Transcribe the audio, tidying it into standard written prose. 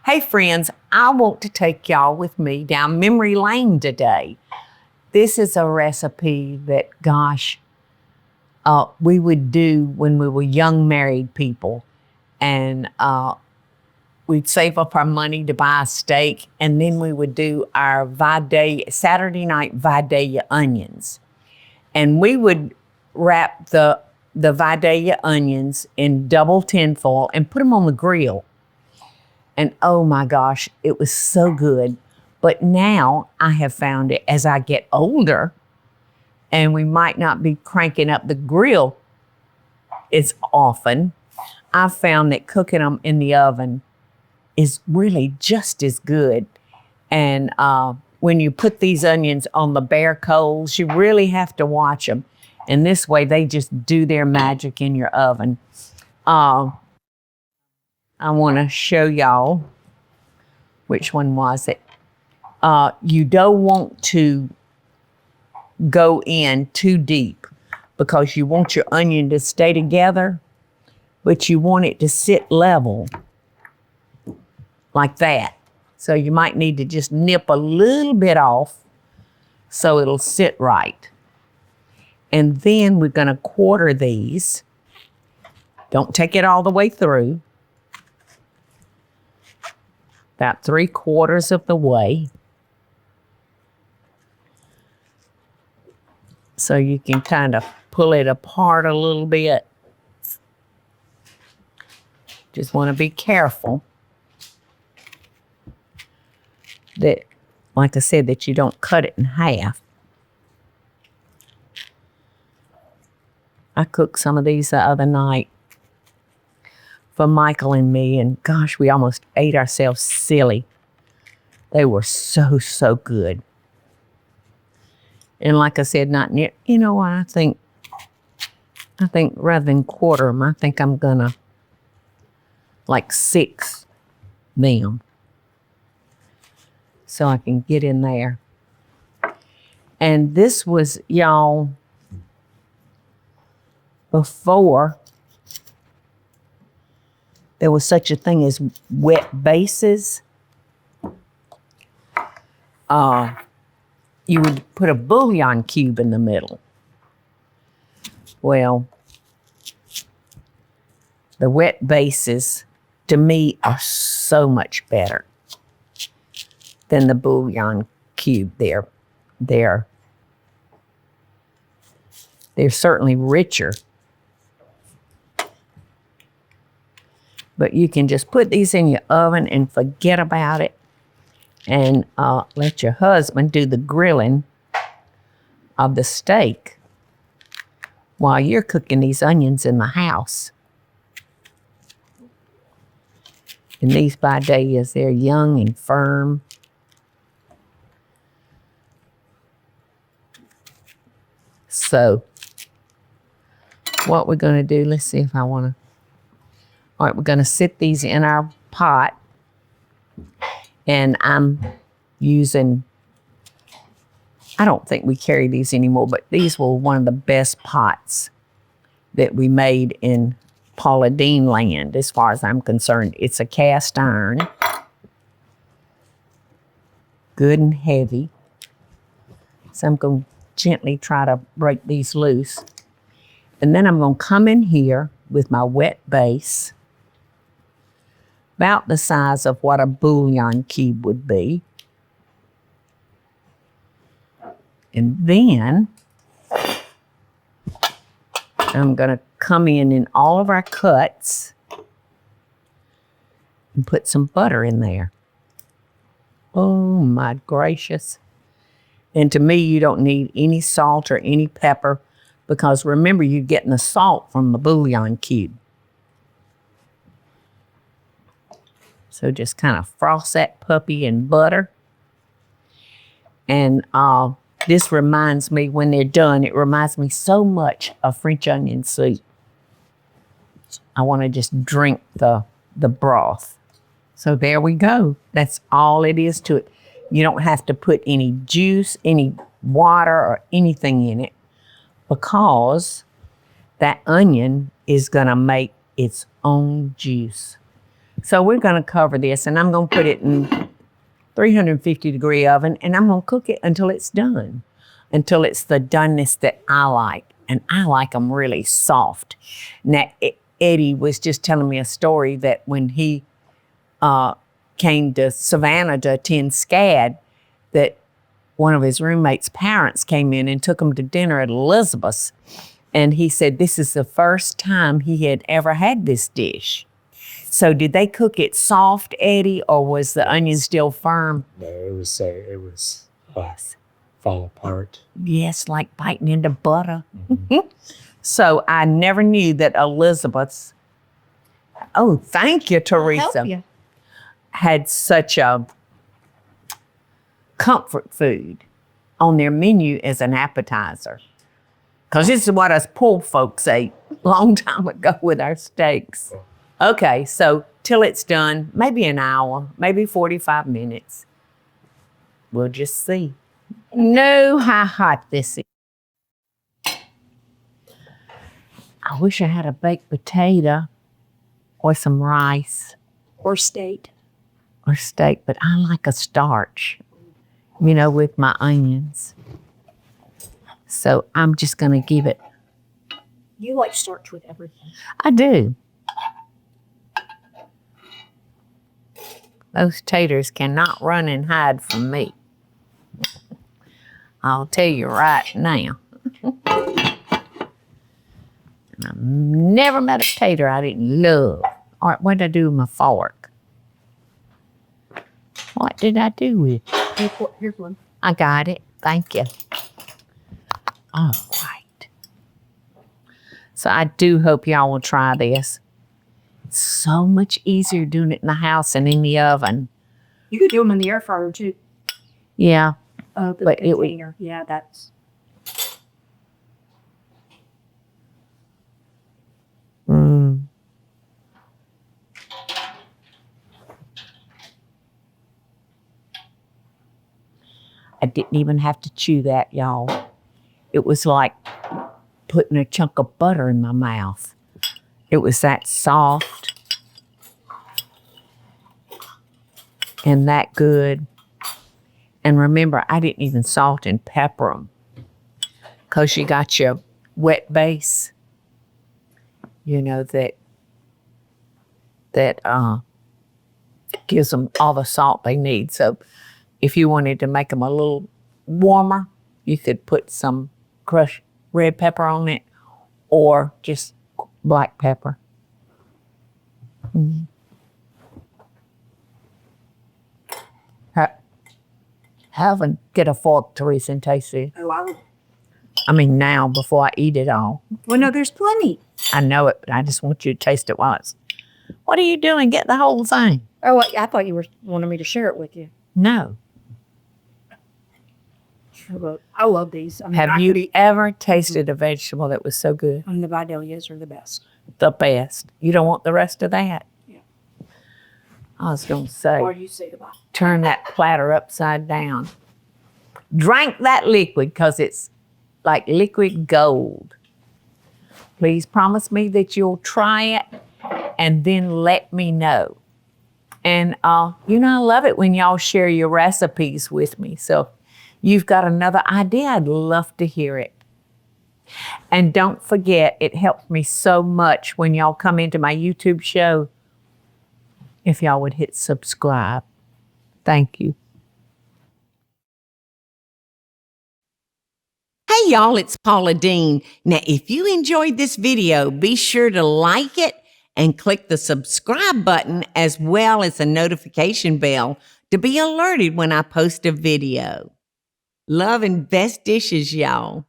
Hey friends, I want to take y'all with me down memory lane today. This is a recipe that, we would do when we were young married people. And we'd save up our money to buy a steak, and then we would do our Saturday night Vidalia onions. And we would wrap the Vidalia onions in double tinfoil and put them on the grill. And oh my gosh, it was so good. But now I have found it as I get older, and we might not be cranking up the grill as often, I've found that cooking them in the oven is really just as good. And when you put these onions on the bare coals, you really have to watch them. And this way, they just do their magic in your oven. I want to show y'all, which one was it? You don't want to go in too deep because you want your onion to stay together, but you want it to sit level like that. So you might need to just nip a little bit off so it'll sit right. And then we're going to quarter these. Don't take it all the way through. About 3/4 of the way. So you can kind of pull it apart a little bit. Just want to be careful that, like I said, that you don't cut it in half. I cooked some of these the other night for Michael and me, and gosh, we almost ate ourselves silly. They were so good. And like I said, not near, you know what, I think rather than quarter them, I think I'm gonna like 6 them so I can get in there. And this was, y'all, before there was such a thing as wet bases. You would put a bouillon cube in the middle. Well, the wet bases, to me, are so much better than the bouillon cube. They're certainly richer. But you can just put these in your oven and forget about it, and let your husband do the grilling of the steak while you're cooking these onions in the house. And these Vidalias, they're young and firm. So what we're going to do, let's see if I want to. All right, we're going to sit these in our pot. And I'm using, I don't think we carry these anymore, but these were one of the best pots that we made in Paula Deen land, as far as I'm concerned. It's a cast iron, good and heavy. So I'm going to gently try to break these loose. And then I'm going to come in here with my wet base, about the size of what a bouillon cube would be. And then I'm going to come in all of our cuts and put some butter in there. Oh my gracious. And to me, you don't need any salt or any pepper, because remember, you're getting the salt from the bouillon cube. So just kind of frost that puppy in butter. And this reminds me, when they're done, it reminds me so much of French onion soup. I want to just drink the broth. So there we go. That's all it is to it. You don't have to put any juice, any water, or anything in it, because that onion is going to make its own juice. So we're going to cover this, and I'm going to put it in 350-degree oven, and I'm going to cook it until it's done, until it's the doneness that I like. And I like them really soft. Now, Eddie was just telling me a story that when he came to Savannah to attend SCAD, that one of his roommates' parents came in and took him to dinner at Elizabeth's. And he said this is the first time he had ever had this dish. So did they cook it soft, Eddie, or was the onion still firm? No, it was fall apart. Yes, like biting into butter. Mm-hmm. So I never knew that Elizabeth's, oh, thank you, Teresa, had such a comfort food on their menu as an appetizer. Because this is what us poor folks ate a long time ago with our steaks. Okay, so till it's done, maybe an hour, maybe 45 minutes. We'll just see. Know how hot this is. I wish I had a baked potato or some rice. Or steak. Or steak, but I like a starch, you know, with my onions. So I'm just going to give it. You like starch with everything. I do. Those taters cannot run and hide from me. I'll tell you right now. And I've never met a tater I didn't love. All right, what did I do with my fork? What did I do with it? Here's one. I got it. Thank you. All right. So I do hope y'all will try this. It's so much easier doing it in the house and in the oven. You could do them in the air fryer too. Yeah. But container. Yeah, that's. I didn't even have to chew that, y'all. It was like putting a chunk of butter in my mouth. It was that soft and that good. And remember, I didn't even salt and pepper them because you got your wet base, you know, that gives them all the salt they need. So if you wanted to make them a little warmer, you could put some crushed red pepper on it or just black pepper. Mm. Have and get a fork, Teresa, and taste it. Oh, I mean now, before I eat it all. Well, no, there's plenty. I know it, but I just want you to taste it once. What are you doing? Get the whole thing. Oh, I thought you were wanting me to share it with you. No. I love these. I mean, Have you ever tasted a vegetable that was so good? And the Vidalias are the best. The best. You don't want the rest of that? Yeah. I was going to say, Or you say goodbye. Turn that platter upside down. Drink that liquid because it's like liquid gold. Please promise me that you'll try it and then let me know. And, you know, I love it when y'all share your recipes with me. So you've got another idea, I'd love to hear it. And don't forget, it helps me so much when y'all come into my YouTube show, if y'all would hit subscribe. Thank you. Hey y'all, it's Paula Deen. Now, if you enjoyed this video, be sure to like it and click the subscribe button as well as the notification bell to be alerted when I post a video. Love and best dishes, y'all.